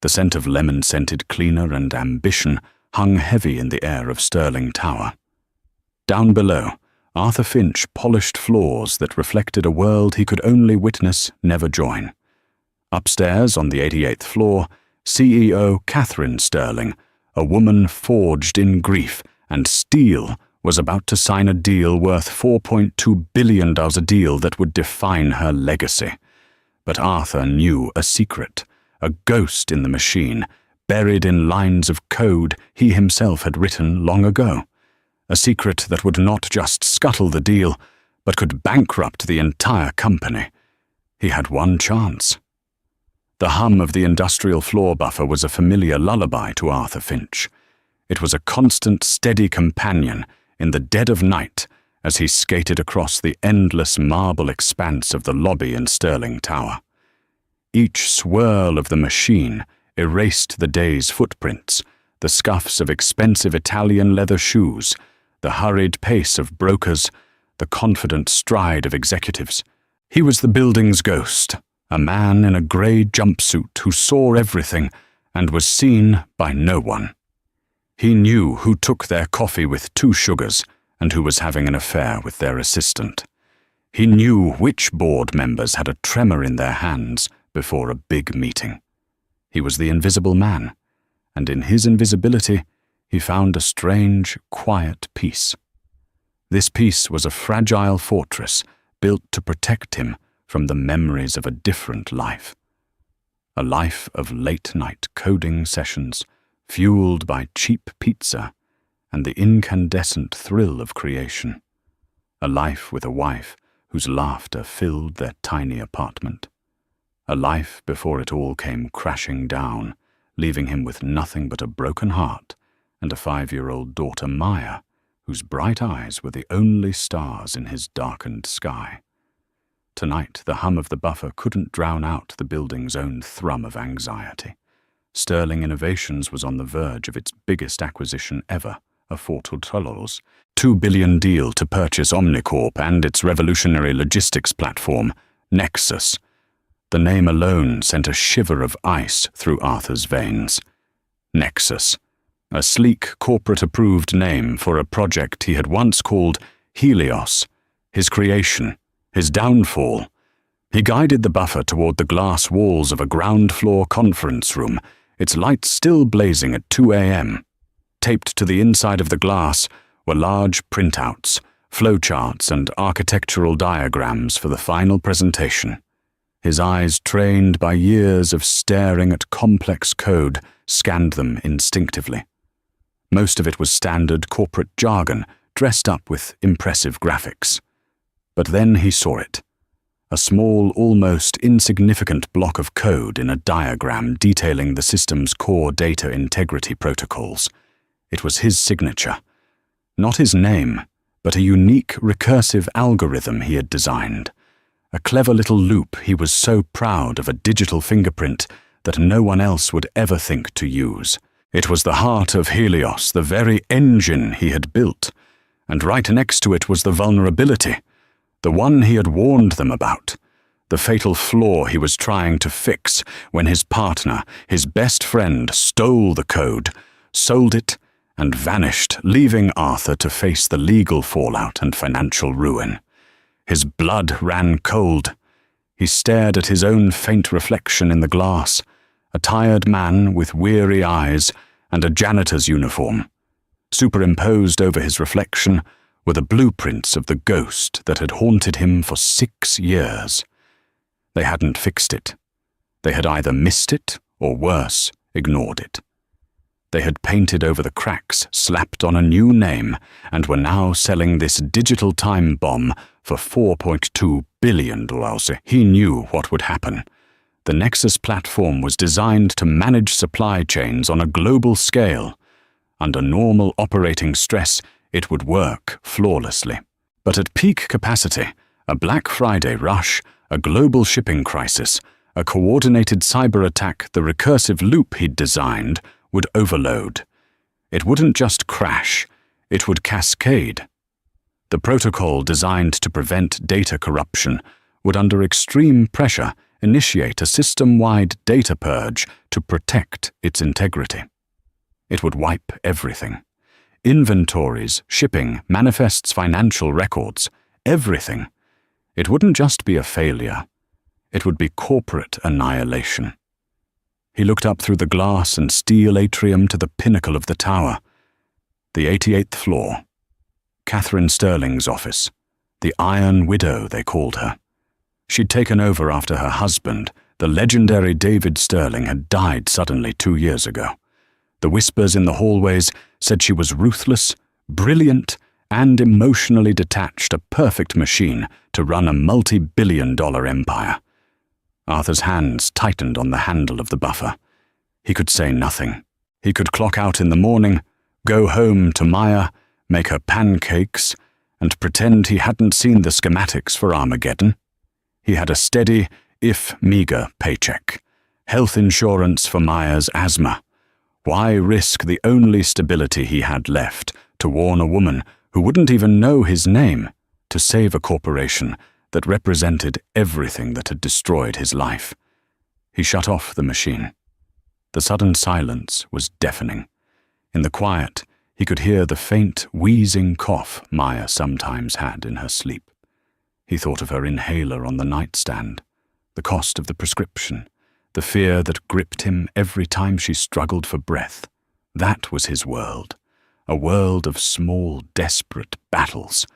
The scent of lemon-scented cleaner and ambition hung heavy in the air of Stirling Tower. Down below, Arthur Finch polished floors that reflected a world he could only witness, never join. Upstairs, on the 88th floor, CEO Catherine Stirling, a woman forged in grief and steel, was about to sign a deal worth $4.2 billion, a deal that would define her legacy. But Arthur knew a secret, a ghost in the machine, buried in lines of code he himself had written long ago. A secret that would not just scuttle the deal, but could bankrupt the entire company. He had one chance. The hum of the industrial floor buffer was a familiar lullaby to Arthur Finch. It was a constant, steady companion in the dead of night as he skated across the endless marble expanse of the lobby in Stirling Tower. Each swirl of the machine erased the day's footprints, the scuffs of expensive Italian leather shoes, the hurried pace of brokers, the confident stride of executives. He was the building's ghost, a man in a grey jumpsuit who saw everything and was seen by no one. He knew who took their coffee with 2 sugars and who was having an affair with their assistant. He knew which board members had a tremor in their hands before a big meeting. He was the invisible man, and in his invisibility he found a strange, quiet peace. This peace was a fragile fortress built to protect him from the memories of a different life. A life of late-night coding sessions, fueled by cheap pizza and the incandescent thrill of creation. A life with a wife whose laughter filled their tiny apartment. A life before it all came crashing down, leaving him with nothing but a broken heart and a 5-year-old daughter, Maya, whose bright eyes were the only stars in his darkened sky. Tonight, the hum of the buffer couldn't drown out the building's own thrum of anxiety. Stirling Innovations was on the verge of its biggest acquisition ever, a $4 $2 billion deal to purchase Omnicorp and its revolutionary logistics platform, Nexus. The name alone sent a shiver of ice through Arthur's veins. Nexus, a sleek, corporate-approved name for a project he had once called Helios, his creation, his downfall. He guided the buffer toward the glass walls of a ground-floor conference room, its lights still blazing at 2 a.m. Taped to the inside of the glass were large printouts, flowcharts, and architectural diagrams for the final presentation. His eyes, trained by years of staring at complex code, scanned them instinctively. Most of it was standard corporate jargon, dressed up with impressive graphics. But then he saw it. A small, almost insignificant block of code in a diagram detailing the system's core data integrity protocols. It was his signature. Not his name, but a unique recursive algorithm he had designed. A clever little loop he was so proud of, a digital fingerprint that no one else would ever think to use. It was the heart of Helios, the very engine he had built. And right next to it was the vulnerability, the one he had warned them about, the fatal flaw he was trying to fix when his partner, his best friend, stole the code, sold it, and vanished, leaving Arthur to face the legal fallout and financial ruin. His blood ran cold. He stared at his own faint reflection in the glass, a tired man with weary eyes and a janitor's uniform. Superimposed over his reflection were the blueprints of the ghost that had haunted him for 6 years. They hadn't fixed it. They had either missed it, or worse, ignored it. They had painted over the cracks, slapped on a new name, and were now selling this digital time bomb for $4.2 billion. He knew what would happen. The Nexus platform was designed to manage supply chains on a global scale. Under normal operating stress, it would work flawlessly. But at peak capacity, a Black Friday rush, a global shipping crisis, a coordinated cyber attack, the recursive loop he'd designed would overload. It wouldn't just crash, it would cascade. The protocol designed to prevent data corruption would, under extreme pressure, initiate a system-wide data purge to protect its integrity. It would wipe everything. Inventories, shipping, manifests, financial records, everything. It wouldn't just be a failure. It would be corporate annihilation. He looked up through the glass and steel atrium to the pinnacle of the tower. The 88th floor. Catherine Sterling's office. The Iron Widow, they called her. She'd taken over after her husband, the legendary David Sterling, had died suddenly 2 years ago. The whispers in the hallways said she was ruthless, brilliant, and emotionally detached, a perfect machine to run a multi-billion-dollar empire. Arthur's hands tightened on the handle of the buffer. He could say nothing. He could clock out in the morning, go home to Maya, make her pancakes, and pretend he hadn't seen the schematics for Armageddon. He had a steady, if meager, paycheck. Health insurance for Maya's asthma. Why risk the only stability he had left to warn a woman who wouldn't even know his name to save a corporation that represented everything that had destroyed his life? He shut off the machine. The sudden silence was deafening. In the quiet, he could hear the faint, wheezing cough Maya sometimes had in her sleep. He thought of her inhaler on the nightstand, the cost of the prescription, the fear that gripped him every time she struggled for breath. That was his world, a world of small, desperate battles.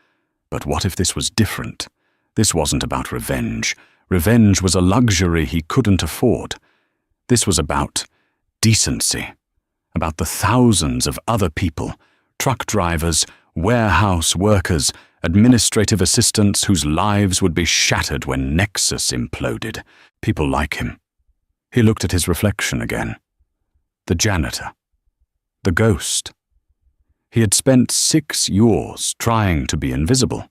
But what if this was different? This wasn't about revenge. Revenge was a luxury he couldn't afford. This was about decency, about the thousands of other people, truck drivers, warehouse workers, administrative assistants whose lives would be shattered when Nexus imploded. People like him. He looked at his reflection again. The janitor. The ghost. He had spent 6 years trying to be invisible.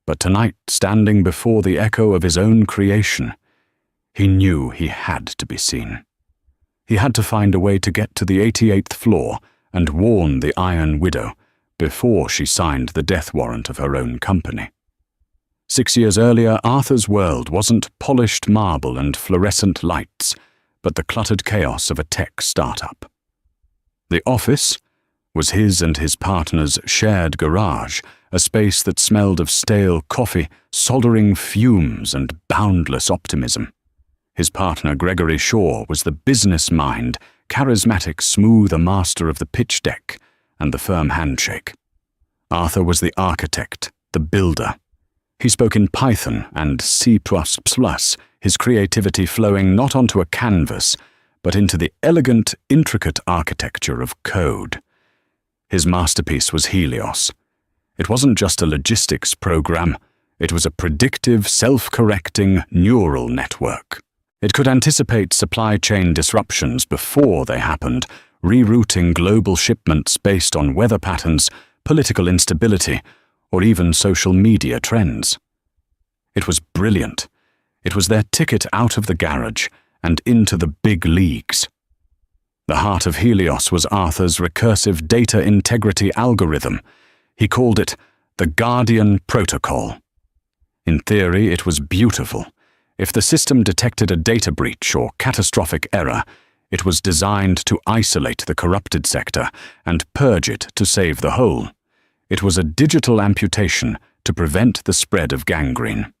But tonight, standing before the echo of his own creation, he knew he had to be seen. He had to find a way to get to the 88th floor and warn the Iron Widow before she signed the death warrant of her own company. 6 years earlier, Arthur's world wasn't polished marble and fluorescent lights, but the cluttered chaos of a tech startup. The office was his and his partner's shared garage, a space that smelled of stale coffee, soldering fumes, and boundless optimism. His partner, Gregory Shaw, was the business mind, charismatic, smooth, a master of the pitch deck and the firm handshake. Arthur was the architect, the builder. He spoke in Python and C++, his creativity flowing not onto a canvas, but into the elegant, intricate architecture of code. His masterpiece was Helios. It wasn't just a logistics program, it was a predictive, self-correcting neural network. It could anticipate supply chain disruptions before they happened, rerouting global shipments based on weather patterns, political instability, or even social media trends. It was brilliant. It was their ticket out of the garage and into the big leagues. The heart of Helios was Arthur's recursive data integrity algorithm. He called it the Guardian Protocol. In theory, it was beautiful. If the system detected a data breach or catastrophic error, it was designed to isolate the corrupted sector and purge it to save the whole. It was a digital amputation to prevent the spread of gangrene.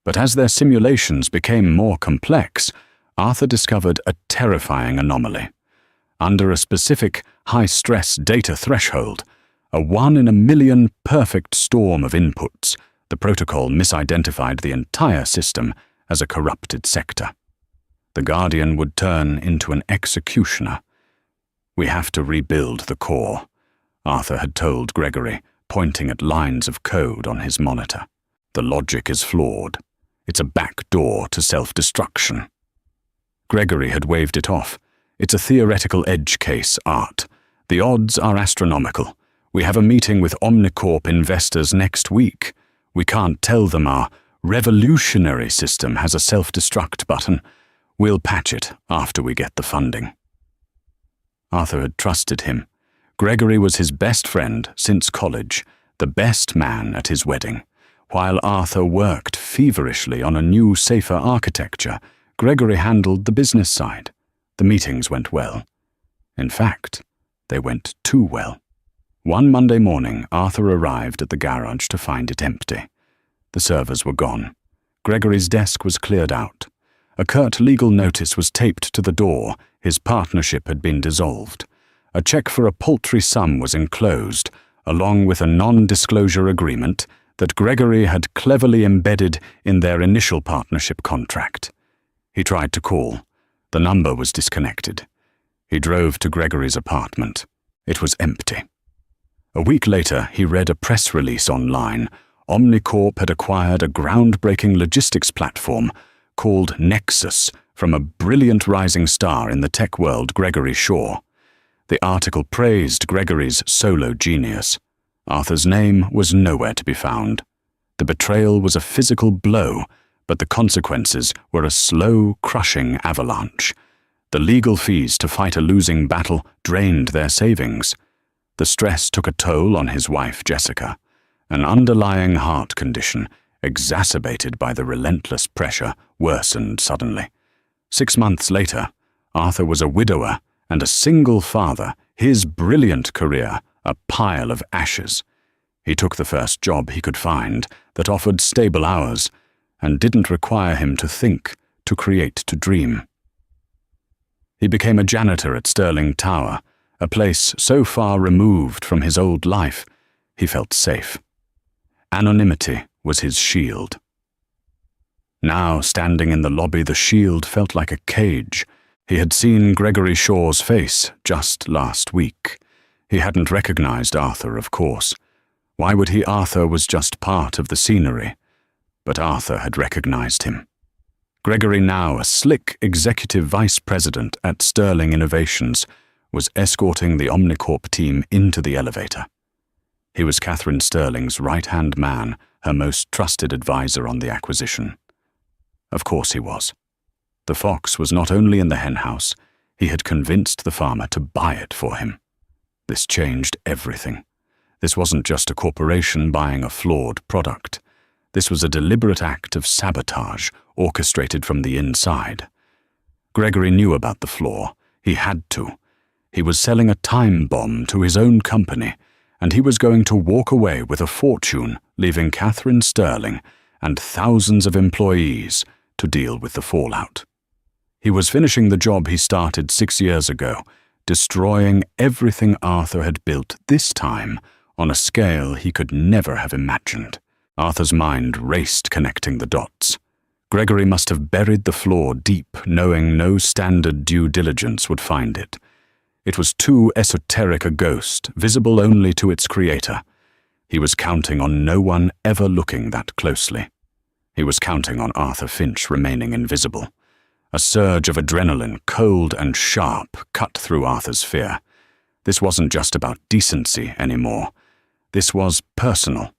But as their simulations became more complex, Arthur discovered a terrifying anomaly. Under a specific high-stress data threshold, a 1 in a million perfect storm of inputs, the protocol misidentified the entire system as a corrupted sector. The Guardian would turn into an executioner. "We have to rebuild the core," Arthur had told Gregory, pointing at lines of code on his monitor. "The logic is flawed. It's a back door to self-destruction." Gregory had waved it off. "It's a theoretical edge case, Art. The odds are astronomical. We have a meeting with Omnicorp investors next week. We can't tell them our revolutionary system has a self-destruct button. We'll patch it after we get the funding." Arthur had trusted him. Gregory was his best friend since college, the best man at his wedding. While Arthur worked feverishly on a new, safer architecture, Gregory handled the business side. The meetings went well. In fact, they went too well. One Monday morning, Arthur arrived at the garage to find it empty. The servers were gone. Gregory's desk was cleared out. A curt legal notice was taped to the door. His partnership had been dissolved. A check for a paltry sum was enclosed, along with a non-disclosure agreement that Gregory had cleverly embedded in their initial partnership contract. He tried to call. The number was disconnected. He drove to Gregory's apartment. It was empty. A week later, he read a press release online. Omnicorp had acquired a groundbreaking logistics platform called Nexus from a brilliant rising star in the tech world, Gregory Shaw. The article praised Gregory's solo genius. Arthur's name was nowhere to be found. The betrayal was a physical blow, but the consequences were a slow, crushing avalanche. The legal fees to fight a losing battle drained their savings. The stress took a toll on his wife, Jessica. An underlying heart condition, exacerbated by the relentless pressure, worsened suddenly. 6 months later, Arthur was a widower and a single father, his brilliant career a pile of ashes. He took the first job he could find that offered stable hours and didn't require him to think, to create, to dream. He became a janitor at Stirling Tower, a place so far removed from his old life, he felt safe. Anonymity was his shield. Now, standing in the lobby, the shield felt like a cage. He had seen Gregory Shaw's face just last week. He hadn't recognized Arthur, of course. Why would he? Arthur was just part of the scenery. But Arthur had recognized him. Gregory, now a slick executive vice president at Sterling Innovations, was escorting the Omnicorp team into the elevator. He was Catherine Sterling's right-hand man, her most trusted advisor on the acquisition. Of course he was. The fox was not only in the henhouse, he had convinced the farmer to buy it for him. This changed everything. This wasn't just a corporation buying a flawed product. This was a deliberate act of sabotage, orchestrated from the inside. Gregory knew about the flaw. He had to. He was selling a time bomb to his own company, and he was going to walk away with a fortune, leaving Catherine Sterling and thousands of employees to deal with the fallout. He was finishing the job he started 6 years ago, destroying everything Arthur had built, this time on a scale he could never have imagined. Arthur's mind raced, connecting the dots. Gregory must have buried the flaw deep, knowing no standard due diligence would find it. It was too esoteric a ghost, visible only to its creator. He was counting on no one ever looking that closely. He was counting on Arthur Finch remaining invisible. A surge of adrenaline, cold and sharp, cut through Arthur's fear. This wasn't just about decency anymore. This was personal.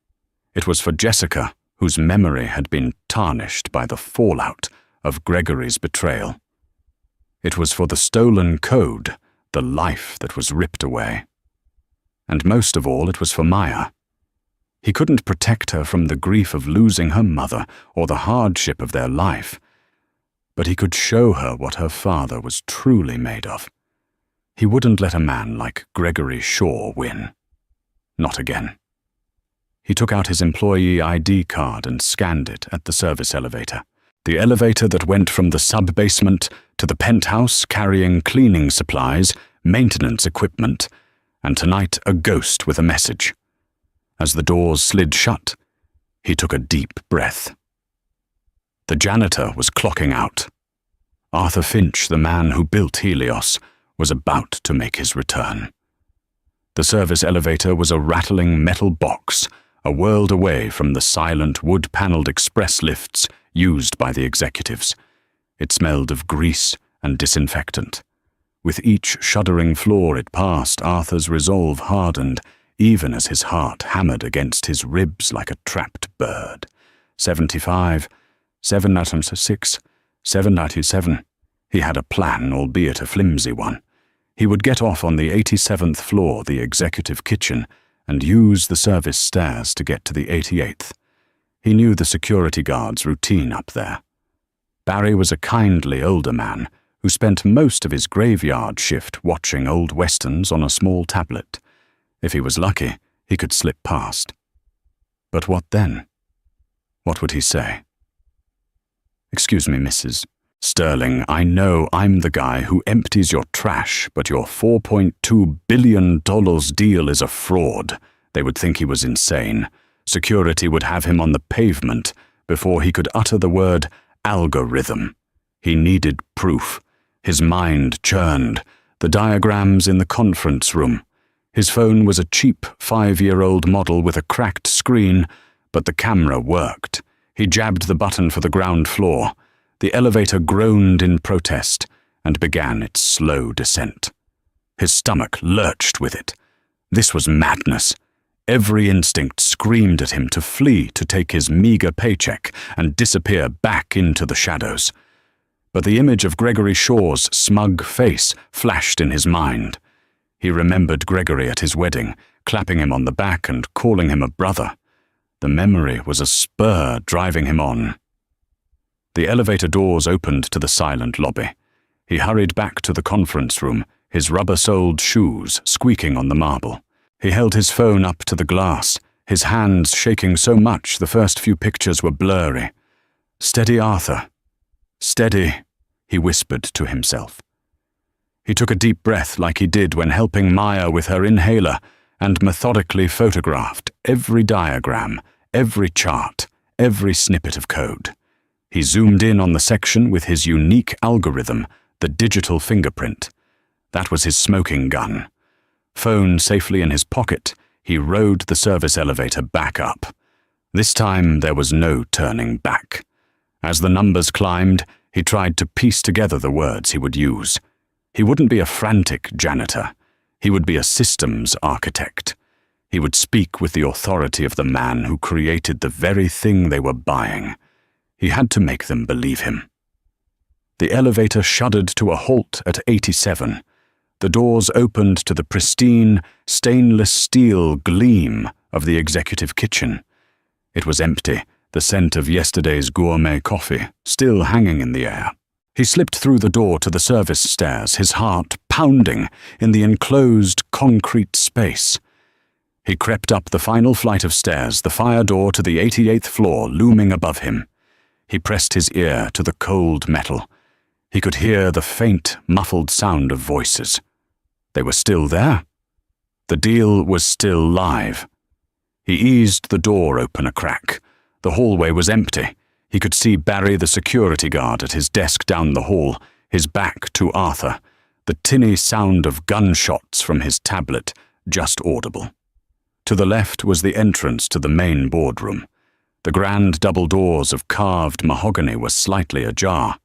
It was for Jessica, whose memory had been tarnished by the fallout of Gregory's betrayal. It was for the stolen code, the life that was ripped away. And most of all, it was for Maya. He couldn't protect her from the grief of losing her mother or the hardship of their life, but he could show her what her father was truly made of. He wouldn't let a man like Gregory Shaw win. Not again. He took out his employee ID card and scanned it at the service elevator. The elevator that went from the sub-basement to the penthouse, carrying cleaning supplies, maintenance equipment, and tonight a ghost with a message. As the doors slid shut, he took a deep breath. The janitor was clocking out. Arthur Finch, the man who built Helios, was about to make his return. The service elevator was a rattling metal box, a world away from the silent wood-paneled express lifts used by the executives. It smelled of grease and disinfectant. With each shuddering floor it passed, Arthur's resolve hardened, even as his heart hammered against his ribs like a trapped bird. 75, 796, 797. He had a plan, albeit a flimsy one. He would get off on the 87th floor, the executive kitchen, and use the service stairs to get to the 88th. He knew the security guard's routine up there. Barry was a kindly older man who spent most of his graveyard shift watching old westerns on a small tablet. If he was lucky, he could slip past. But what then? What would he say? "Excuse me, Mrs. Sterling, I know I'm the guy who empties your trash, but your $4.2 billion deal is a fraud." They would think he was insane. Security would have him on the pavement before he could utter the word algorithm. He needed proof. His mind churned. The diagrams in the conference room. His phone was a cheap 5-year-old model with a cracked screen, but the camera worked. He jabbed the button for the ground floor. The elevator groaned in protest and began its slow descent. His stomach lurched with it. This was madness. Every instinct screamed at him to flee, to take his meager paycheck and disappear back into the shadows. But the image of Gregory Shaw's smug face flashed in his mind. He remembered Gregory at his wedding, clapping him on the back and calling him a brother. The memory was a spur driving him on. The elevator doors opened to the silent lobby. He hurried back to the conference room, his rubber-soled shoes squeaking on the marble. He held his phone up to the glass, his hands shaking so much the first few pictures were blurry. "Steady, Arthur. Steady," he whispered to himself. He took a deep breath like he did when helping Maya with her inhaler and methodically photographed every diagram, every chart, every snippet of code. He zoomed in on the section with his unique algorithm, the digital fingerprint. That was his smoking gun. Phone safely in his pocket, he rode the service elevator back up. This time there was no turning back. As the numbers climbed, he tried to piece together the words he would use. He wouldn't be a frantic janitor. He would be a systems architect. He would speak with the authority of the man who created the very thing they were buying. He had to make them believe him. The elevator shuddered to a halt at 87. The doors opened to the pristine, stainless steel gleam of the executive kitchen. It was empty, the scent of yesterday's gourmet coffee still hanging in the air. He slipped through the door to the service stairs, his heart pounding in the enclosed concrete space. He crept up the final flight of stairs, the fire door to the 88th floor looming above him. He pressed his ear to the cold metal. He could hear the faint, muffled sound of voices. They were still there. The deal was still live. He eased the door open a crack. The hallway was empty. He could see Barry the security guard at his desk down the hall, his back to Arthur, the tinny sound of gunshots from his tablet just audible. To the left was the entrance to the main boardroom. The grand double doors of carved mahogany were slightly ajar.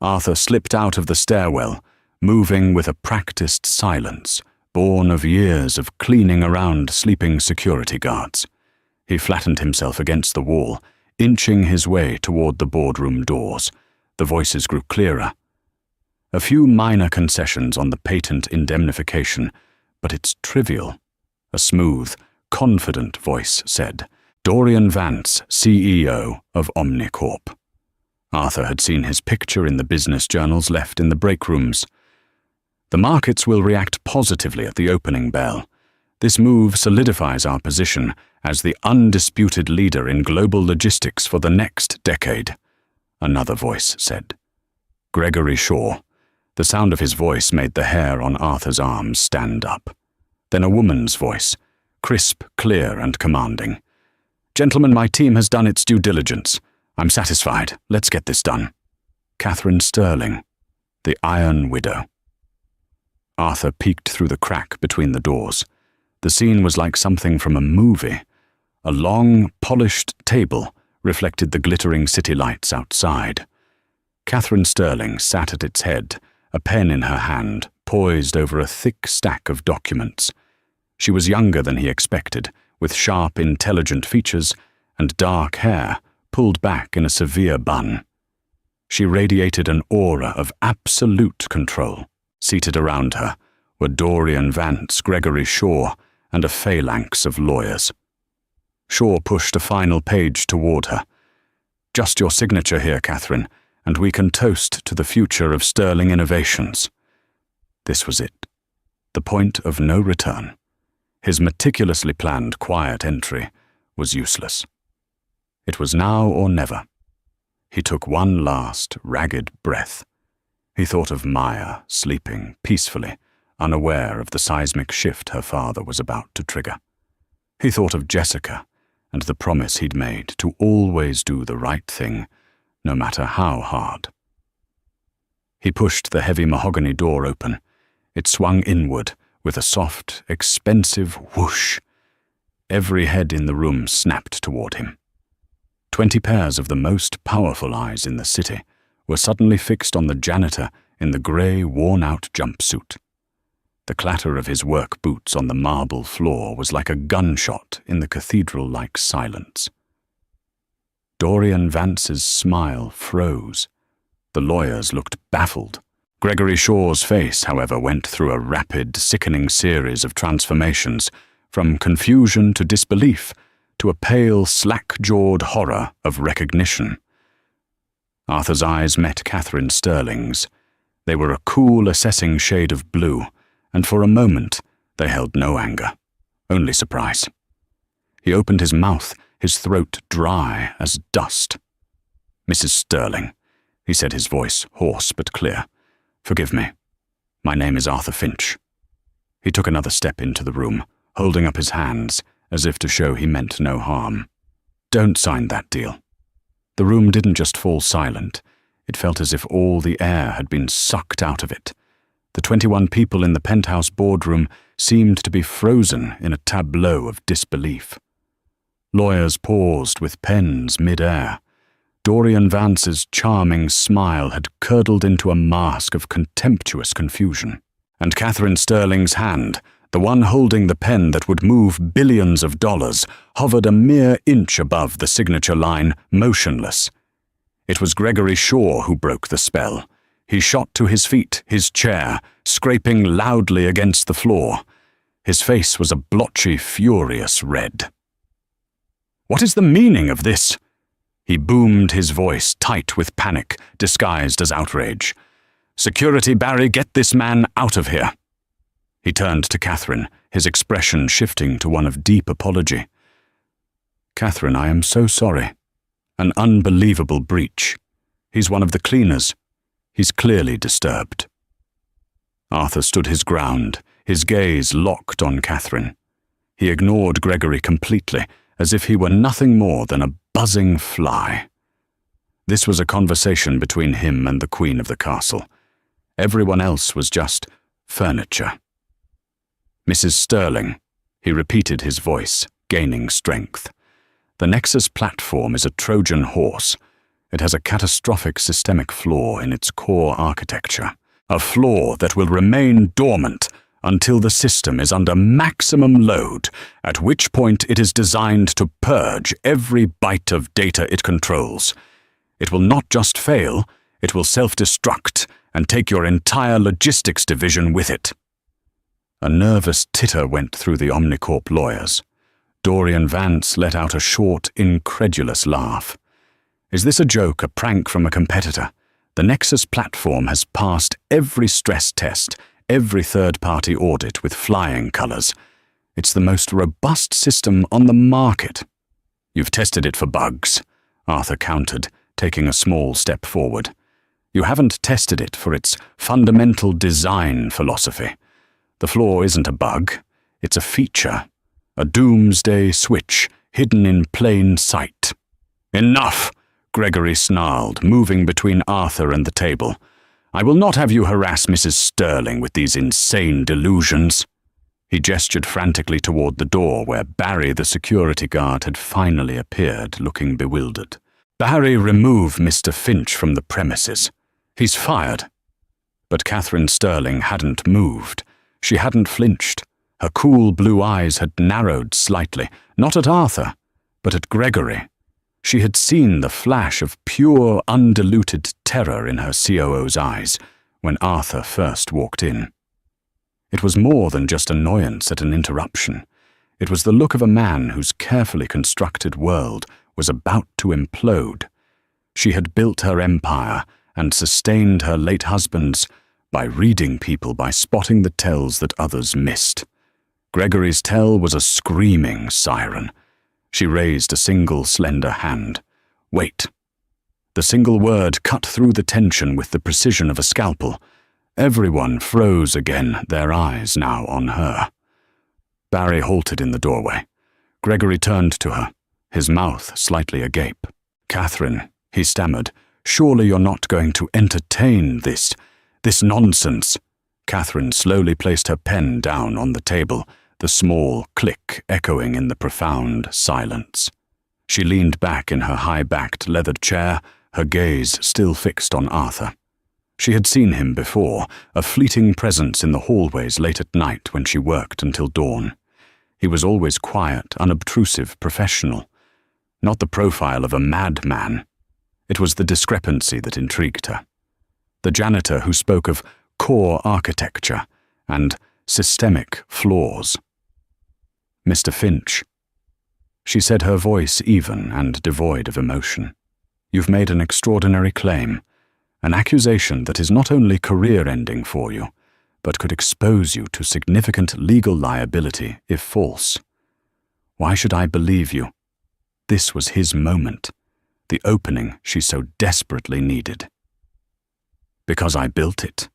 Arthur slipped out of the stairwell, moving with a practiced silence, born of years of cleaning around sleeping security guards. He flattened himself against the wall, inching his way toward the boardroom doors. The voices grew clearer. A few minor concessions on the patent indemnification, but it's trivial. A smooth, confident voice said, "Dorian Vance, CEO of Omnicorp." Arthur had seen his picture in the business journals left in the break rooms. "The markets will react positively at the opening bell. This move solidifies our position as the undisputed leader in global logistics for the next decade," another voice said. Gregory Shaw. The sound of his voice made the hair on Arthur's arms stand up. Then a woman's voice, crisp, clear, and commanding. "Gentlemen, my team has done its due diligence. I'm satisfied. Let's get this done." Catherine Sterling, the Iron Widow. Arthur peeked through the crack between the doors. The scene was like something from a movie. A long, polished table reflected the glittering city lights outside. Catherine Sterling sat at its head, a pen in her hand, poised over a thick stack of documents. She was younger than he expected, with sharp, intelligent features and dark hair pulled back in a severe bun. She radiated an aura of absolute control. Seated around her were Dorian Vance, Gregory Shaw, and a phalanx of lawyers. Shaw pushed a final page toward her. "Just your signature here, Catherine, and we can toast to the future of Sterling Innovations." This was it. The point of no return. His meticulously planned quiet entry was useless. It was now or never. He took one last, ragged breath. He thought of Maya, sleeping peacefully, unaware of the seismic shift her father was about to trigger. He thought of Jessica and the promise he'd made to always do the right thing, no matter how hard. He pushed the heavy mahogany door open. It swung inward with a soft, expensive whoosh. Every head in the room snapped toward him. 20 pairs of the most powerful eyes in the city were suddenly fixed on the janitor in the grey, worn-out jumpsuit. The clatter of his work boots on the marble floor was like a gunshot in the cathedral-like silence. Dorian Vance's smile froze. The lawyers looked baffled. Gregory Shaw's face, however, went through a rapid, sickening series of transformations, from confusion to disbelief, to a pale, slack-jawed horror of recognition. Arthur's eyes met Catherine Sterling's. They were a cool, assessing shade of blue, and for a moment they held no anger, only surprise. He opened his mouth, his throat dry as dust. "Mrs. Sterling," he said, his voice hoarse but clear. "Forgive me. My name is Arthur Finch." He took another step into the room, holding up his hands, as if to show he meant no harm. "Don't sign that deal." The room didn't just fall silent. It felt as if all the air had been sucked out of it. The 21 people in the penthouse boardroom seemed to be frozen in a tableau of disbelief. Lawyers paused with pens mid-air. Dorian Vance's charming smile had curdled into a mask of contemptuous confusion. And Catherine Sterling's hand, the one holding the pen that would move billions of dollars, hovered a mere inch above the signature line, motionless. It was Gregory Shaw who broke the spell. He shot to his feet, his chair, scraping loudly against the floor. His face was a blotchy, furious red. "What is the meaning of this?" He boomed, his voice tight with panic, disguised as outrage. "Security, Barry, get this man out of here." He turned to Catherine, his expression shifting to one of deep apology. "Catherine, I am so sorry. An unbelievable breach. He's one of the cleaners. He's clearly disturbed." Arthur stood his ground, his gaze locked on Catherine. He ignored Gregory completely, as if he were nothing more than a buzzing fly. This was a conversation between him and the Queen of the castle. Everyone else was just furniture. "Mrs. Sterling," he repeated, his voice gaining strength. "The Nexus platform is a Trojan horse. It has a catastrophic systemic flaw in its core architecture, a flaw that will remain dormant until the system is under maximum load, at which point it is designed to purge every byte of data it controls. It will not just fail, it will self-destruct and take your entire logistics division with it." A nervous titter went through the Omnicorp lawyers. Dorian Vance let out a short, incredulous laugh. "Is this a joke, a prank from a competitor? The Nexus platform has passed every stress test, every third-party audit with flying colors. It's the most robust system on the market." "You've tested it for bugs," Arthur countered, taking a small step forward. "You haven't tested it for its fundamental design philosophy. The flaw isn't a bug, it's a feature, a doomsday switch hidden in plain sight." "Enough!" Gregory snarled, moving between Arthur and the table. "I will not have you harass Mrs. Sterling with these insane delusions." He gestured frantically toward the door where Barry, the security guard, had finally appeared, looking bewildered. "Barry, remove Mr. Finch from the premises. He's fired." But Catherine Sterling hadn't moved. She hadn't flinched. Her cool blue eyes had narrowed slightly, not at Arthur, but at Gregory. She had seen the flash of pure, undiluted terror in her COO's eyes when Arthur first walked in. It was more than just annoyance at an interruption. It was the look of a man whose carefully constructed world was about to implode. She had built her empire and sustained her late husband's by reading people, by spotting the tells that others missed. Gregory's tell was a screaming siren. She raised a single slender hand. Wait. The single word cut through the tension with the precision of a scalpel. Everyone froze again, their eyes now on her. Barry halted in the doorway. Gregory turned to her, his mouth slightly agape. "Catherine," he stammered, "surely you're not going to entertain this nonsense." Catherine slowly placed her pen down on the table, the small click echoing in the profound silence. She leaned back in her high-backed leathered chair, her gaze still fixed on Arthur. She had seen him before, a fleeting presence in the hallways late at night when she worked until dawn. He was always quiet, unobtrusive, professional. Not the profile of a madman. It was the discrepancy that intrigued her. The janitor who spoke of core architecture and systemic flaws. "Mr. Finch." She said, her voice even and devoid of emotion. "You've made an extraordinary claim, an accusation that is not only career-ending for you, but could expose you to significant legal liability if false. Why should I believe you?" This was his moment, the opening she so desperately needed. "Because I built it,"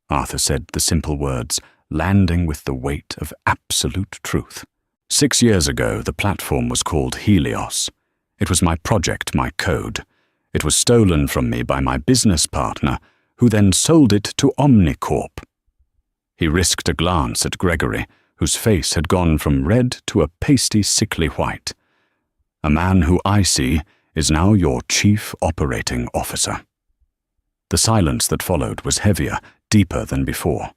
Arthur said the simple words, landing with the weight of absolute truth. 6 years ago, the platform was called Helios. It was my project, my code. It was stolen from me by my business partner, who then sold it to Omnicorp. He risked a glance at Gregory, whose face had gone from red to a pasty, sickly white. "A man who I see is now your chief operating officer." The silence that followed was heavier, deeper than before.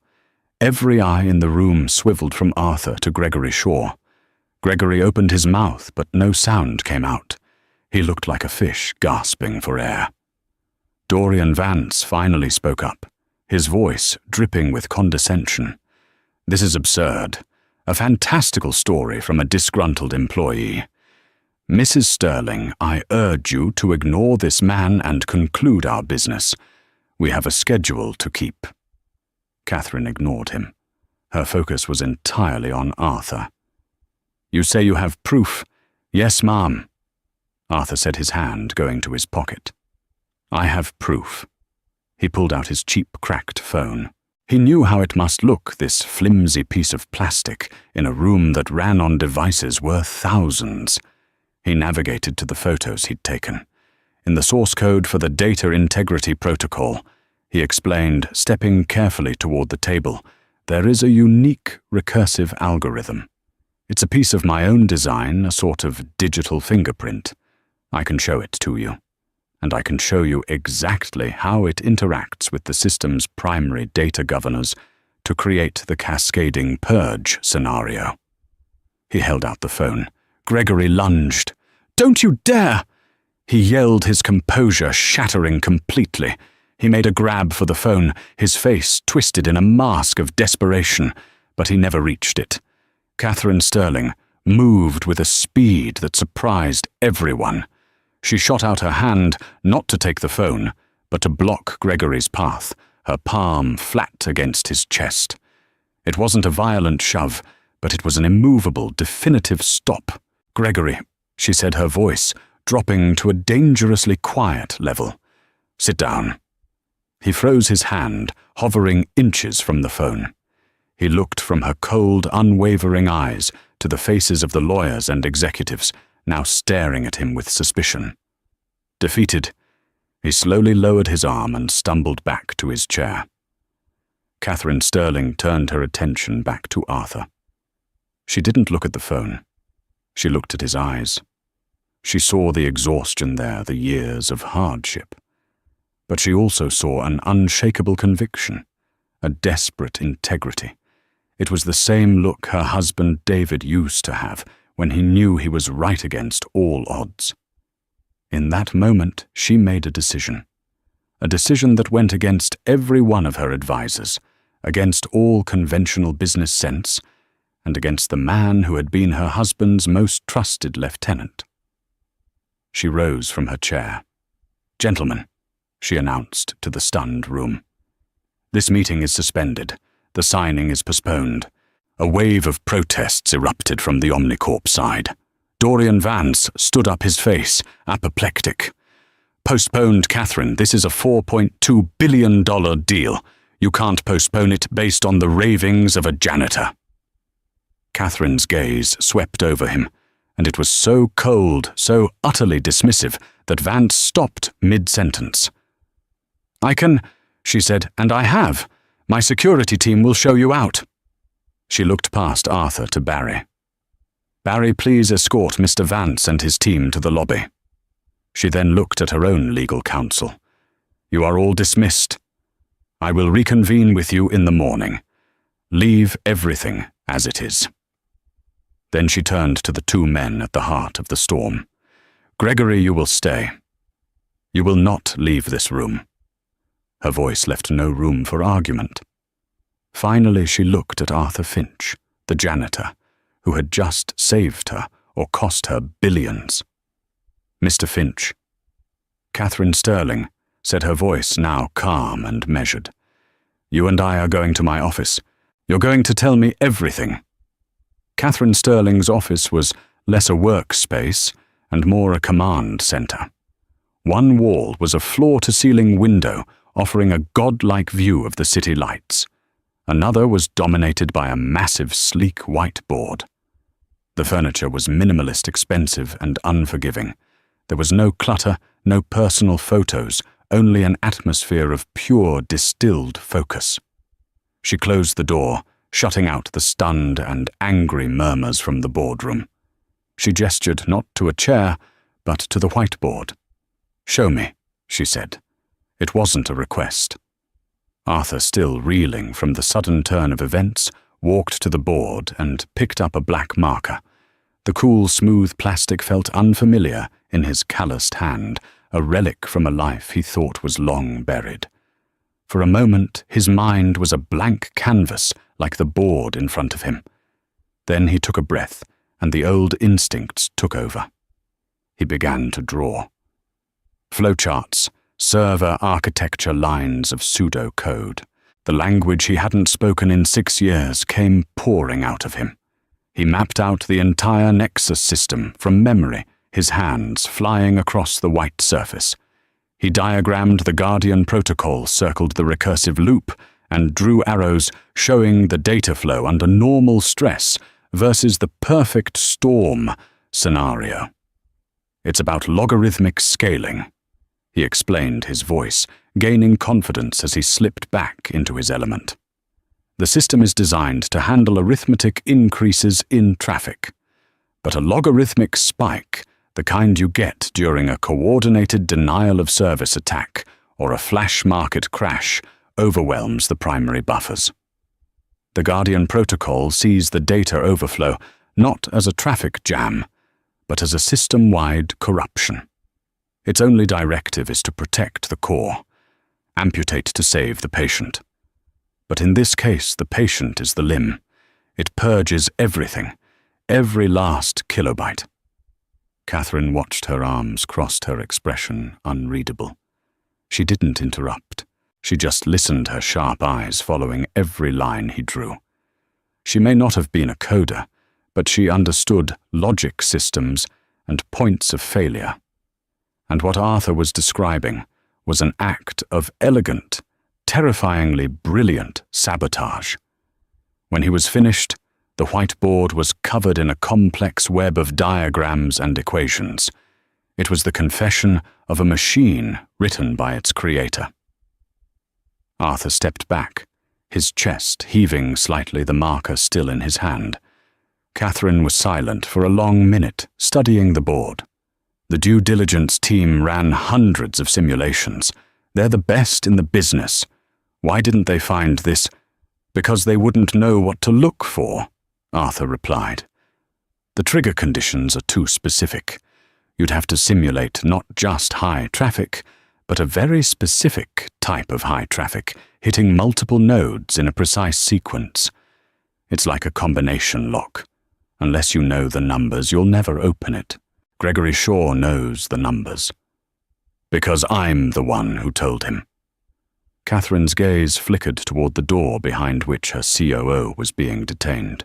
Every eye in the room swiveled from Arthur to Gregory Shaw. Gregory opened his mouth, but no sound came out. He looked like a fish gasping for air. Dorian Vance finally spoke up, his voice dripping with condescension. "This is absurd. A fantastical story from a disgruntled employee. Mrs. Sterling, I urge you to ignore this man and conclude our business. We have a schedule to keep." Catherine ignored him. Her focus was entirely on Arthur. "You say you have proof?" "Yes, ma'am." Arthur set his hand, going to his pocket. "I have proof." He pulled out his cheap, cracked phone. He knew how it must look, this flimsy piece of plastic, in a room that ran on devices worth thousands. He navigated to the photos he'd taken. In the source code for the Data Integrity Protocol, he explained, stepping carefully toward the table, there is a unique recursive algorithm. It's a piece of my own design, a sort of digital fingerprint. I can show it to you. And I can show you exactly how it interacts with the system's primary data governors to create the cascading purge scenario. He held out the phone. Gregory lunged. "Don't you dare!" He yelled, his composure shattering completely. He made a grab for the phone, his face twisted in a mask of desperation, but he never reached it. Catherine Sterling moved with a speed that surprised everyone. She shot out her hand, not to take the phone, but to block Gregory's path, her palm flat against his chest. It wasn't a violent shove, but it was an immovable, definitive stop. "Gregory," she said, her voice dropping to a dangerously quiet level. "Sit down." He froze his hand, hovering inches from the phone. He looked from her cold, unwavering eyes to the faces of the lawyers and executives, now staring at him with suspicion. Defeated, he slowly lowered his arm and stumbled back to his chair. Catherine Sterling turned her attention back to Arthur. She didn't look at the phone. She looked at his eyes. She saw the exhaustion there, the years of hardship. But she also saw an unshakable conviction, a desperate integrity. It was the same look her husband David used to have when he knew he was right against all odds. In that moment, she made a decision that went against every one of her advisors, against all conventional business sense, and against the man who had been her husband's most trusted lieutenant. She rose from her chair. "Gentlemen," she announced to the stunned room, "this meeting is suspended. The signing is postponed." A wave of protests erupted from the Omnicorp side. Dorian Vance stood up, his face apoplectic. "Postponed, Catherine. This is a $4.2 billion deal. You can't postpone it based on the ravings of a janitor." Catherine's gaze swept over him, and it was so cold, so utterly dismissive, that Vance stopped mid-sentence. "I can," she said, "and I have. My security team will show you out." She looked past Arthur to Barry. "Barry, please escort Mr. Vance and his team to the lobby." She then looked at her own legal counsel. "You are all dismissed. I will reconvene with you in the morning. Leave everything as it is." Then she turned to the two men at the heart of the storm. "Gregory, you will stay. You will not leave this room." Her voice left no room for argument. Finally, she looked at Arthur Finch, the janitor, who had just saved her or cost her billions. "Mr. Finch." Catherine Sterling said, her voice now calm and measured. "You and I are going to my office. You're going to tell me everything." Catherine Sterling's office was less a workspace and more a command center. One wall was a floor-to-ceiling window offering a godlike view of the city lights. Another was dominated by a massive, sleek whiteboard. The furniture was minimalist, expensive, and unforgiving. There was no clutter, no personal photos, only an atmosphere of pure, distilled focus. She closed the door, shutting out the stunned and angry murmurs from the boardroom. She gestured not to a chair, but to the whiteboard. "Show me," she said. It wasn't a request. Arthur, still reeling from the sudden turn of events, walked to the board and picked up a black marker. The cool, smooth plastic felt unfamiliar in his calloused hand, a relic from a life he thought was long buried. For a moment, his mind was a blank canvas like the board in front of him. Then he took a breath, and the old instincts took over. He began to draw. Flowcharts, server architecture lines of pseudocode. The language he hadn't spoken in 6 years came pouring out of him. He mapped out the entire Nexus system from memory, his hands flying across the white surface. He diagrammed the Guardian protocol, circled the recursive loop, and drew arrows showing the data flow under normal stress versus the perfect storm scenario. "It's about logarithmic scaling," he explained, his voice gaining confidence as he slipped back into his element. "The system is designed to handle arithmetic increases in traffic, but a logarithmic spike, the kind you get during a coordinated denial-of-service attack or a flash market crash, overwhelms the primary buffers. The Guardian protocol sees the data overflow not as a traffic jam, but as a system-wide corruption. Its only directive is to protect the core, amputate to save the patient. But in this case, the patient is the limb. It purges everything, every last kilobyte. Catherine watched her arms crossed, her expression unreadable. She didn't interrupt. She just listened, her sharp eyes following every line he drew. She may not have been a coder, but she understood logic systems and points of failure. And what Arthur was describing was an act of elegant, terrifyingly brilliant sabotage. When he was finished, the whiteboard was covered in a complex web of diagrams and equations. It was the confession of a machine written by its creator. Arthur stepped back, his chest heaving slightly, the marker still in his hand. Catherine was silent for a long minute, studying the board. The due diligence team ran hundreds of simulations. They're the best in the business. Why didn't they find this? Because they wouldn't know what to look for, Arthur replied. The trigger conditions are too specific. You'd have to simulate not just high traffic, but a very specific type of high traffic, hitting multiple nodes in a precise sequence. It's like a combination lock. Unless you know the numbers, you'll never open it. Gregory Shaw knows the numbers. Because I'm the one who told him. Catherine's gaze flickered toward the door behind which her COO was being detained.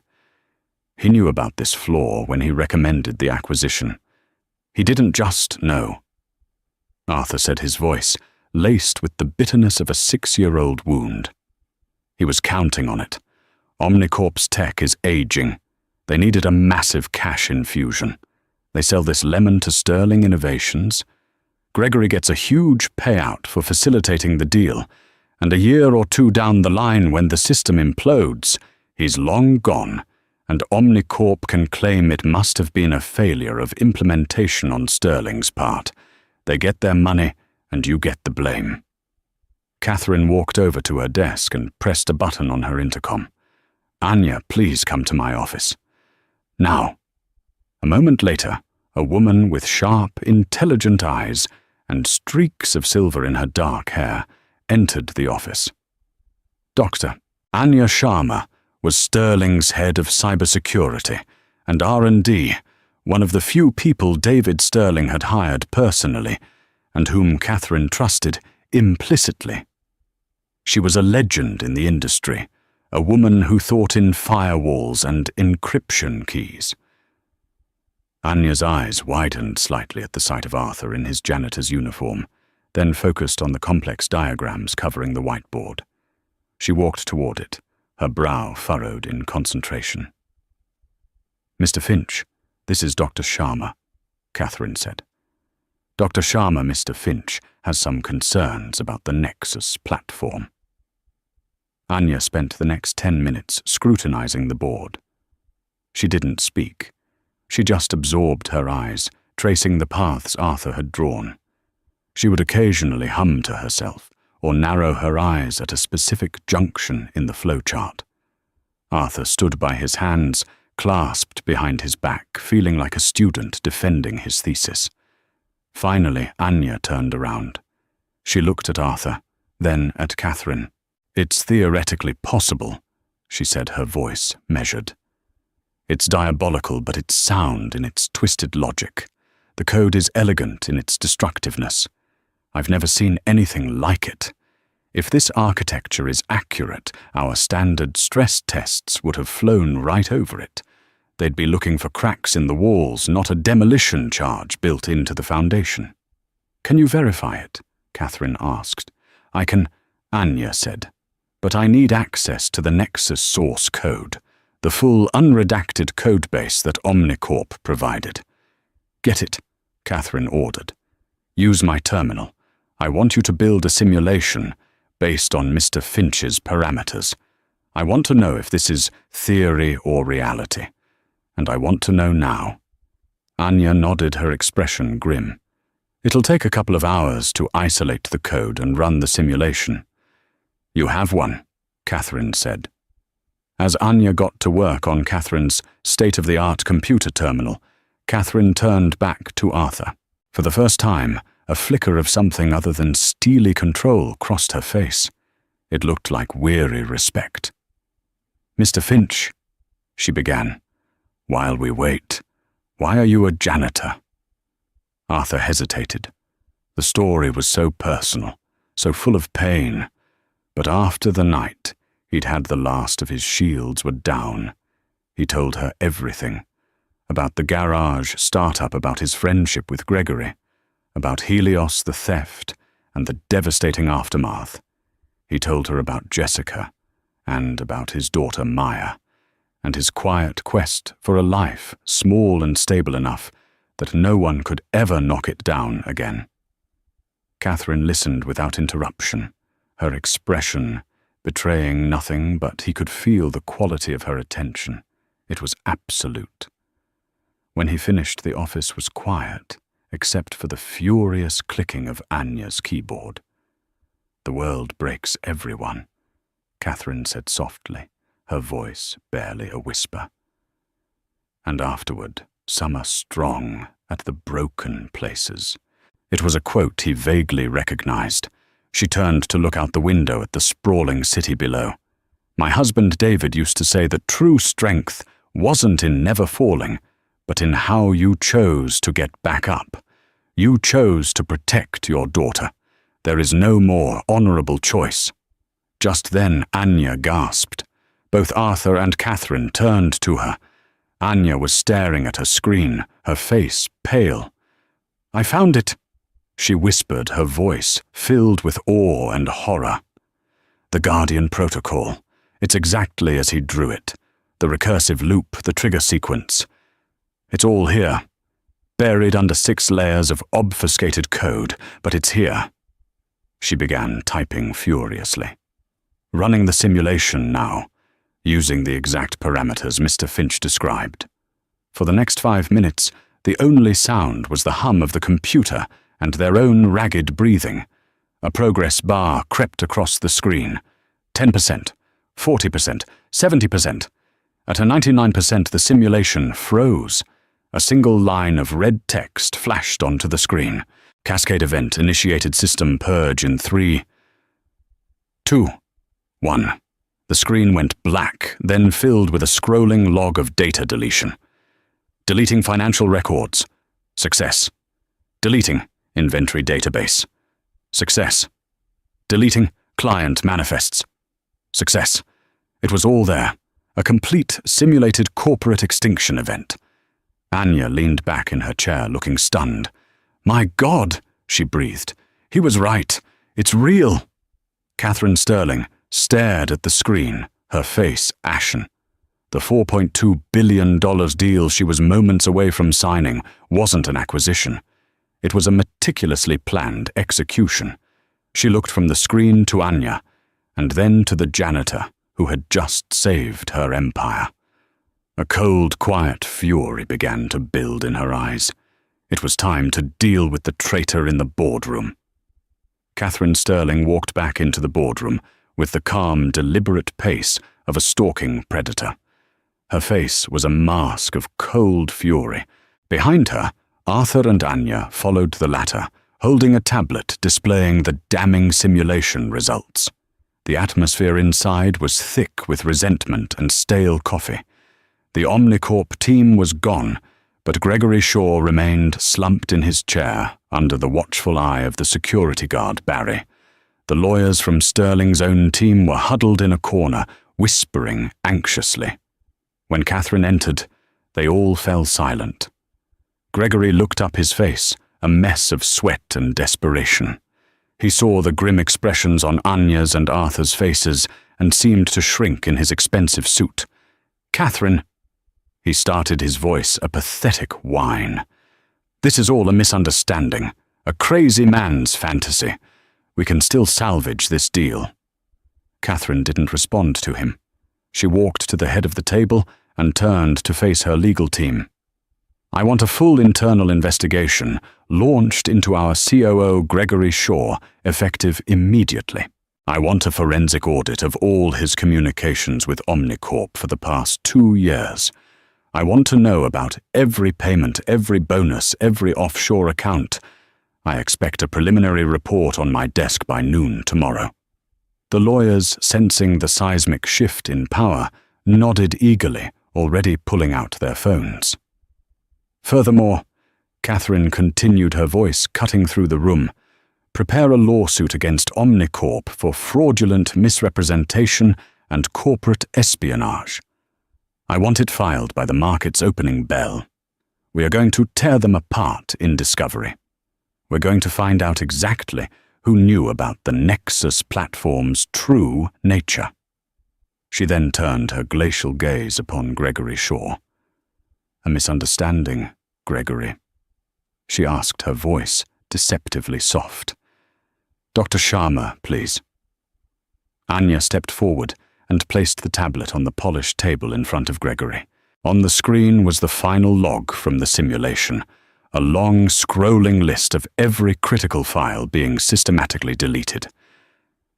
He knew about this flaw when he recommended the acquisition. He didn't just know. Arthur said, his voice laced with the bitterness of a 6-year-old wound. He was counting on it. Omnicorp's tech is aging. They needed a massive cash infusion. They sell this lemon to Sterling Innovations. Gregory gets a huge payout for facilitating the deal, and a year or two down the line when the system implodes, he's long gone, and Omnicorp can claim it must have been a failure of implementation on Sterling's part. They get their money, and you get the blame. Catherine walked over to her desk and pressed a button on her intercom. Anya, please come to my office. Now. A moment later, a woman with sharp, intelligent eyes and streaks of silver in her dark hair entered the office. Dr. Anya Sharma was Sterling's head of cybersecurity and R&D, one of the few people David Sterling had hired personally and whom Catherine trusted implicitly. She was a legend in the industry, a woman who thought in firewalls and encryption keys. Anya's eyes widened slightly at the sight of Arthur in his janitor's uniform, then focused on the complex diagrams covering the whiteboard. She walked toward it, her brow furrowed in concentration. Mr. Finch, this is Dr. Sharma, Catherine said. Dr. Sharma, Mr. Finch, has some concerns about the Nexus platform. Anya spent the next 10 minutes scrutinizing the board. She didn't speak. She just absorbed her eyes, tracing the paths Arthur had drawn. She would occasionally hum to herself, or narrow her eyes at a specific junction in the flowchart. Arthur stood by his hands, clasped behind his back, feeling like a student defending his thesis. Finally, Anya turned around. She looked at Arthur, then at Catherine. It's theoretically possible, she said, her voice measured. It's diabolical, but it's sound in its twisted logic. The code is elegant in its destructiveness. I've never seen anything like it. If this architecture is accurate, our standard stress tests would have flown right over it. They'd be looking for cracks in the walls, not a demolition charge built into the foundation. Can you verify it? Catherine asked. I can, Anya said. But I need access to the Nexus source code, the full unredacted codebase that Omnicorp provided. Get it, Catherine ordered. Use my terminal. I want you to build a simulation based on Mr. Finch's parameters. I want to know if this is theory or reality. And I want to know now. Anya nodded, her expression grim. It'll take a couple of hours to isolate the code and run the simulation. You have one, Catherine said. As Anya got to work on Catherine's state-of-the-art computer terminal, Catherine turned back to Arthur. For the first time, a flicker of something other than steely control crossed her face. It looked like weary respect. Mr. Finch, she began. While we wait, why are you a janitor? Arthur hesitated. The story was so personal, so full of pain. But after the night, he'd had the last of his shields were down. He told her everything. About the garage startup, about his friendship with Gregory, about Helios the theft and the devastating aftermath. He told her about Jessica and about his daughter Maya and his quiet quest for a life small and stable enough that no one could ever knock it down again. Catherine listened without interruption, her expression betraying nothing, but he could feel the quality of her attention. It was absolute. When he finished, the office was quiet, except for the furious clicking of Anya's keyboard. The world breaks everyone, Catherine said softly, her voice barely a whisper. And afterward, some are strong at the broken places. It was a quote he vaguely recognized. She turned to look out the window at the sprawling city below. My husband David used to say that true strength wasn't in never falling, but in how you chose to get back up. You chose to protect your daughter. There is no more honorable choice." Just then Anya gasped. Both Arthur and Catherine turned to her. Anya was staring at her screen, her face pale. "I found it," she whispered, her voice filled with awe and horror. "The Guardian Protocol. It's exactly as he drew it. The recursive loop, the trigger sequence. It's all here. Buried under 6 layers of obfuscated code, but it's here." She began typing furiously. "Running the simulation now, using the exact parameters Mr. Finch described." For the next 5 minutes, the only sound was the hum of the computer and their own ragged breathing. A progress bar crept across the screen. 10%, 40%, 70%. At a 99%, the simulation froze. A single line of red text flashed onto the screen. Cascade event initiated system purge in 3, 2, 1. The screen went black, then filled with a scrolling log of data deletion. Deleting financial records. Success. Deleting inventory database. Success. Deleting client manifests. Success. It was all there. A complete simulated corporate extinction event. Anya leaned back in her chair, looking stunned. "My God," she breathed. "He was right. It's real." Catherine Sterling stared at the screen, her face ashen. The $4.2 billion deal she was moments away from signing wasn't an acquisition. It was a meticulously planned execution. She looked from the screen to Anya, and then to the janitor who had just saved her empire. A cold, quiet fury began to build in her eyes. It was time to deal with the traitor in the boardroom. Catherine Sterling walked back into the boardroom with the calm, deliberate pace of a stalking predator. Her face was a mask of cold fury. Behind her, Arthur and Anya followed the latter, holding a tablet displaying the damning simulation results. The atmosphere inside was thick with resentment and stale coffee. The Omnicorp team was gone, but Gregory Shaw remained slumped in his chair under the watchful eye of the security guard Barry. The lawyers from Sterling's own team were huddled in a corner, whispering anxiously. When Catherine entered, they all fell silent. Gregory looked up, his face a mess of sweat and desperation. He saw the grim expressions on Anya's and Arthur's faces and seemed to shrink in his expensive suit. "Catherine," he started, his voice a pathetic whine. "This is all a misunderstanding, a crazy man's fantasy. We can still salvage this deal." Catherine didn't respond to him. She walked to the head of the table and turned to face her legal team. "I want a full internal investigation launched into our COO Gregory Shaw, effective immediately. I want a forensic audit of all his communications with Omnicorp for the past 2 years. I want to know about every payment, every bonus, every offshore account. I expect a preliminary report on my desk by noon tomorrow." The lawyers, sensing the seismic shift in power, nodded eagerly, already pulling out their phones. "Furthermore," Catherine continued, her voice cutting through the room, "prepare a lawsuit against Omnicorp for fraudulent misrepresentation and corporate espionage. I want it filed by the market's opening bell. We are going to tear them apart in discovery. We're going to find out exactly who knew about the Nexus platform's true nature." She then turned her glacial gaze upon Gregory Shaw. "A misunderstanding, Gregory?" she asked, her voice deceptively soft. "Dr. Sharma, please." Anya stepped forward and placed the tablet on the polished table in front of Gregory. On the screen was the final log from the simulation, a long scrolling list of every critical file being systematically deleted.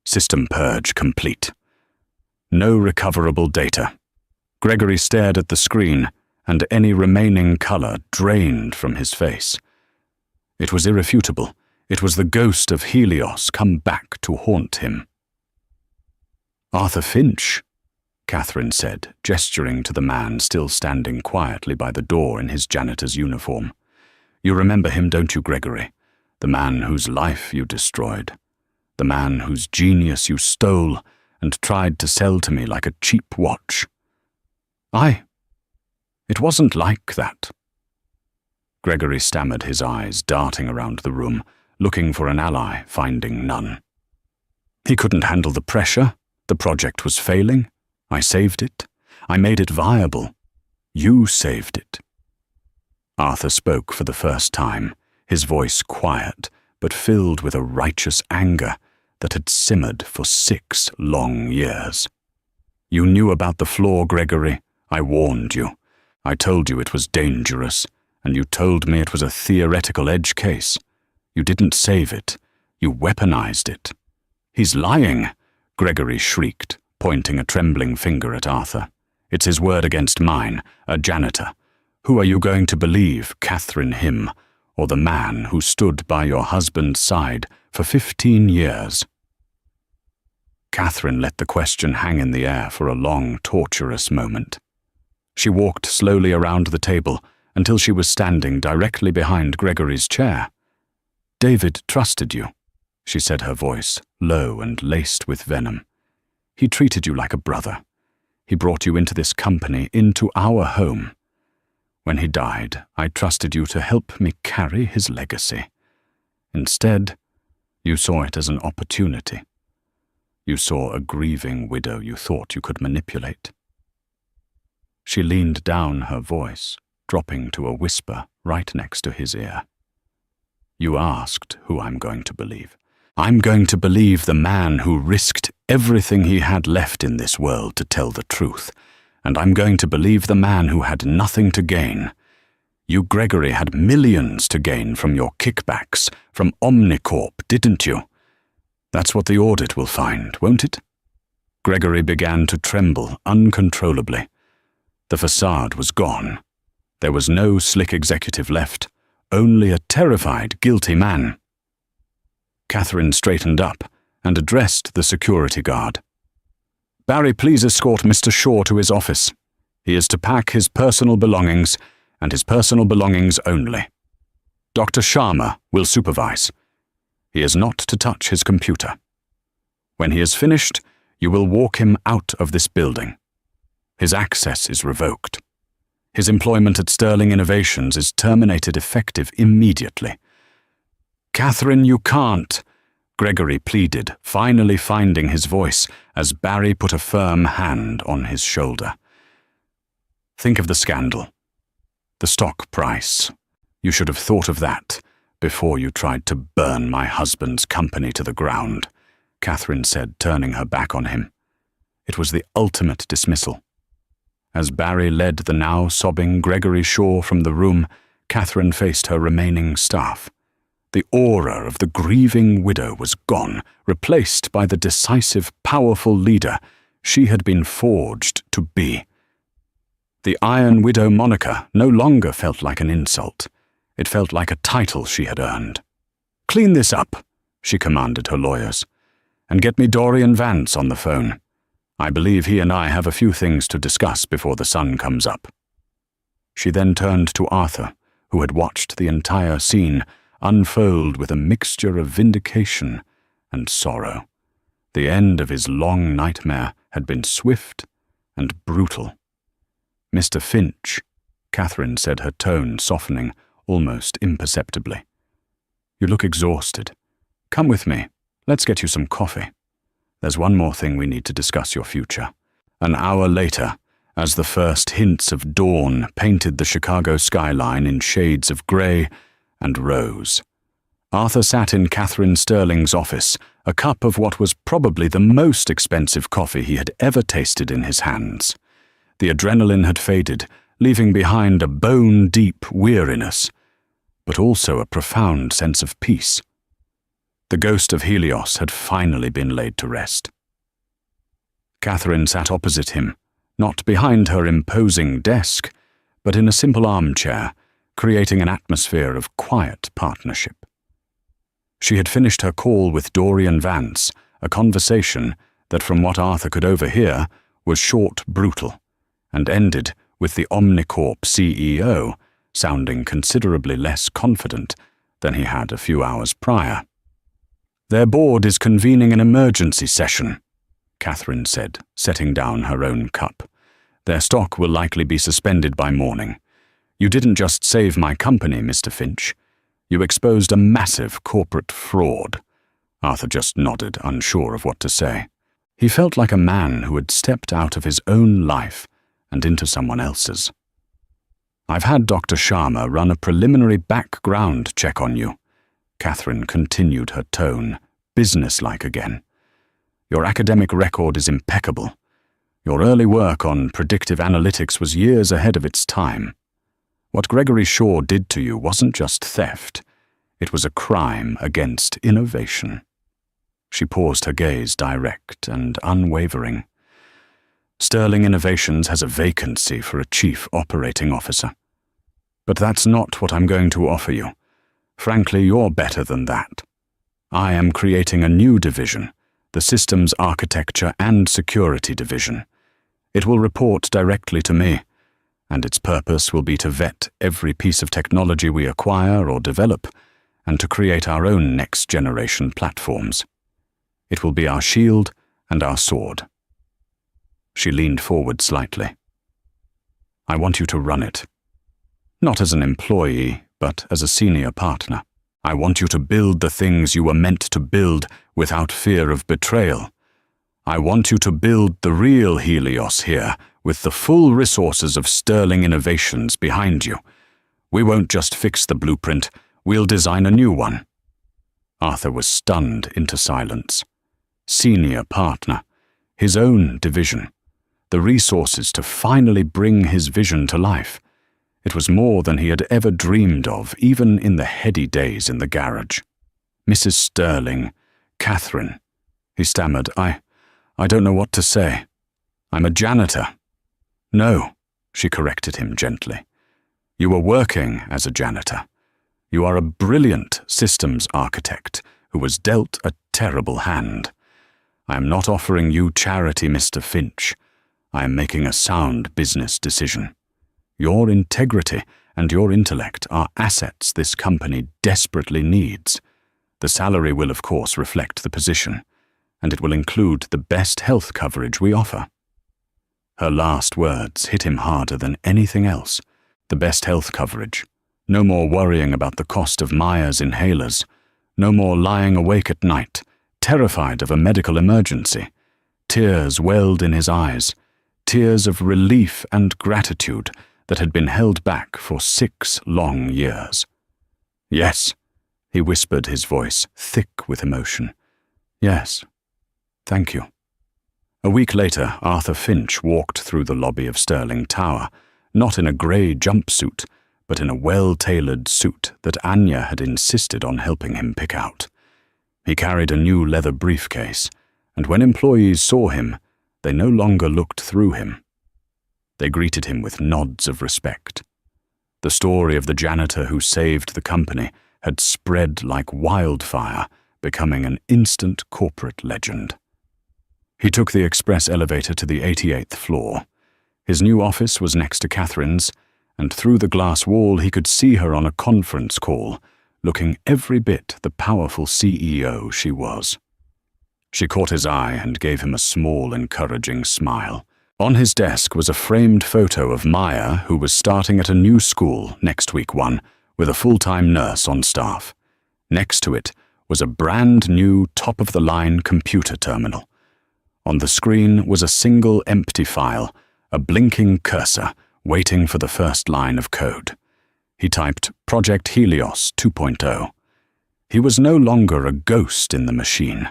System purge complete. No recoverable data. Gregory stared at the screen, and any remaining color drained from his face. It was irrefutable. It was the ghost of Helios come back to haunt him. "Arthur Finch," Catherine said, gesturing to the man still standing quietly by the door in his janitor's uniform. You remember him, don't you, Gregory? The man whose life you destroyed. The man whose genius you stole and tried to sell to me like a cheap watch. It wasn't like that. Gregory stammered, his eyes darting around the room, looking for an ally, finding none. He couldn't handle the pressure. The project was failing. I saved it. I made it viable. You saved it. Arthur spoke for the first time, his voice quiet, but filled with a righteous anger that had simmered for 6 long years. You knew about the flaw, Gregory. I warned you. I told you it was dangerous, and you told me it was a theoretical edge case. You didn't save it. You weaponized it. He's lying, Gregory shrieked, pointing a trembling finger at Arthur. It's his word against mine, a janitor. Who are you going to believe, Catherine him, or the man who stood by your husband's side for 15 years? Catherine let the question hang in the air for a long, torturous moment. She walked slowly around the table until she was standing directly behind Gregory's chair. David trusted you, she said, her voice low and laced with venom. He treated you like a brother. He brought you into this company, into our home. When he died, I trusted you to help me carry his legacy. Instead, you saw it as an opportunity. You saw a grieving widow you thought you could manipulate. She leaned down, her voice dropping to a whisper right next to his ear. You asked who I'm going to believe. I'm going to believe the man who risked everything he had left in this world to tell the truth, and I'm going to believe the man who had nothing to gain. You, Gregory, had millions to gain from your kickbacks, from Omnicorp, didn't you? That's what the audit will find, won't it? Gregory began to tremble uncontrollably. The facade was gone. There was no slick executive left, only a terrified, guilty man. Catherine straightened up and addressed the security guard. Barry, please escort Mr. Shaw to his office. He is to pack his personal belongings, and his personal belongings only. Dr. Sharma will supervise. He is not to touch his computer. When he is finished, you will walk him out of this building. His access is revoked. His employment at Sterling Innovations is terminated effective immediately. Catherine, you can't, Gregory pleaded, finally finding his voice as Barry put a firm hand on his shoulder. Think of the scandal. The stock price. You should have thought of that before you tried to burn my husband's company to the ground, Catherine said, turning her back on him. It was the ultimate dismissal. As Barry led the now sobbing Gregory Shaw from the room, Catherine faced her remaining staff. The aura of the grieving widow was gone, replaced by the decisive, powerful leader she had been forged to be. The Iron Widow moniker no longer felt like an insult. It felt like a title she had earned. Clean this up, she commanded her lawyers, and get me Dorian Vance on the phone. I believe he and I have a few things to discuss before the sun comes up. She then turned to Arthur, who had watched the entire scene unfold with a mixture of vindication and sorrow. The end of his long nightmare had been swift and brutal. Mr. Finch, Catherine said, her tone softening almost imperceptibly. You look exhausted. Come with me. Let's get you some coffee. There's one more thing we need to discuss your future. An hour later, as the first hints of dawn painted the Chicago skyline in shades of grey and rose, Arthur sat in Catherine Sterling's office, a cup of what was probably the most expensive coffee he had ever tasted in his hands. The adrenaline had faded, leaving behind a bone-deep weariness, but also a profound sense of peace. The ghost of Helios had finally been laid to rest. Catherine sat opposite him, not behind her imposing desk, but in a simple armchair, creating an atmosphere of quiet partnership. She had finished her call with Dorian Vance, a conversation that, from what Arthur could overhear, was short, brutal, and ended with the Omnicorp CEO sounding considerably less confident than he had a few hours prior. "Their board is convening an emergency session," Catherine said, setting down her own cup. "Their stock will likely be suspended by morning. You didn't just save my company, Mr. Finch. You exposed a massive corporate fraud." Arthur just nodded, unsure of what to say. He felt like a man who had stepped out of his own life and into someone else's. "I've had Dr. Sharma run a preliminary background check on you." Catherine continued her tone, businesslike again. "Your academic record is impeccable. Your early work on predictive analytics was years ahead of its time. What Gregory Shaw did to you wasn't just theft. It was a crime against innovation." She paused, her gaze direct and unwavering. "Sterling Innovations has a vacancy for a chief operating officer. But that's not what I'm going to offer you. Frankly, you're better than that. I am creating a new division, the Systems Architecture and Security Division. It will report directly to me, and its purpose will be to vet every piece of technology we acquire or develop, and to create our own next-generation platforms. It will be our shield and our sword." She leaned forward slightly. "I want you to run it. Not as an employee, but as a senior partner. I want you to build the things you were meant to build without fear of betrayal. I want you to build the real Helios here with the full resources of Sterling Innovations behind you. We won't just fix the blueprint, we'll design a new one." Arthur was stunned into silence. Senior partner, his own division, the resources to finally bring his vision to life. It was more than he had ever dreamed of, even in the heady days in the garage. "Mrs. Sterling, Catherine," he stammered, I don't know what to say. I'm a janitor." "No," she corrected him gently. "You were working as a janitor. You are a brilliant systems architect who was dealt a terrible hand. I am not offering you charity, Mr. Finch. I am making a sound business decision. Your integrity and your intellect are assets this company desperately needs. The salary will, of course, reflect the position, and it will include the best health coverage we offer." Her last words hit him harder than anything else. The best health coverage. No more worrying about the cost of Myers inhalers. No more lying awake at night, terrified of a medical emergency. Tears welled in his eyes, tears of relief and gratitude that had been held back for 6 long years. "Yes," he whispered, his voice thick with emotion. "Yes, thank you." A week later, Arthur Finch walked through the lobby of Sterling Tower, not in a grey jumpsuit, but in a well-tailored suit that Anya had insisted on helping him pick out. He carried a new leather briefcase, and when employees saw him, they no longer looked through him. They greeted him with nods of respect. The story of the janitor who saved the company had spread like wildfire, becoming an instant corporate legend. He took the express elevator to the 88th floor. His new office was next to Catherine's, and through the glass wall he could see her on a conference call, looking every bit the powerful CEO she was. She caught his eye and gave him a small, encouraging smile. On his desk was a framed photo of Maya, who was starting at a new school next week 1, with a full-time nurse on staff. Next to it was a brand new top-of-the-line computer terminal. On the screen was a single empty file, a blinking cursor, waiting for the first line of code. He typed Project Helios 2.0. He was no longer a ghost in the machine.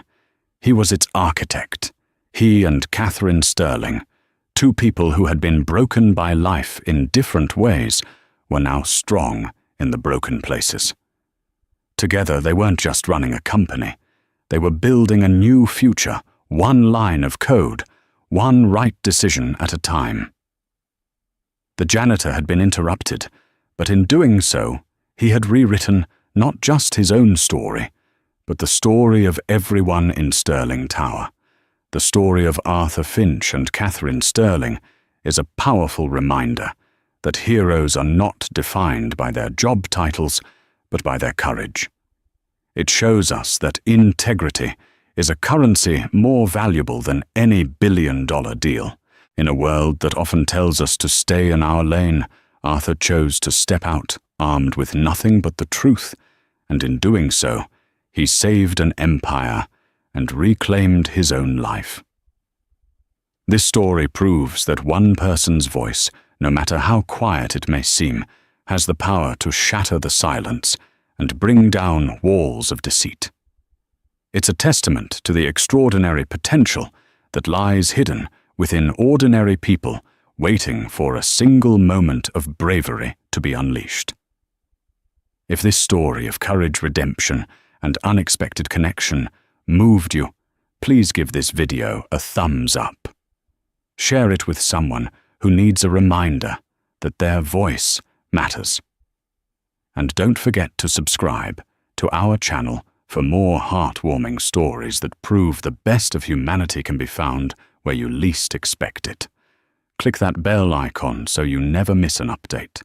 He was its architect. He and Catherine Sterling, 2 people who had been broken by life in different ways, were now strong in the broken places. Together, they weren't just running a company. They were building a new future, one line of code, one right decision at a time. The janitor had been interrupted, but in doing so, he had rewritten not just his own story, but the story of everyone in Sterling Tower. the story of Arthur Finch and Catherine Sterling is a powerful reminder that heroes are not defined by their job titles, but by their courage. It shows us that integrity is a currency more valuable than any billion-dollar deal. In a world that often tells us to stay in our lane, Arthur chose to step out, armed with nothing but the truth, and in doing so, he saved an empire and reclaimed his own life. This story proves that one person's voice, no matter how quiet it may seem, has the power to shatter the silence and bring down walls of deceit. It's a testament to the extraordinary potential that lies hidden within ordinary people waiting for a single moment of bravery to be unleashed. If this story of courage, redemption, and unexpected connection moved you, please give this video a thumbs up. Share it with someone who needs a reminder that their voice matters. And don't forget to subscribe to our channel for more heartwarming stories that prove the best of humanity can be found where you least expect it. Click that bell icon so you never miss an update.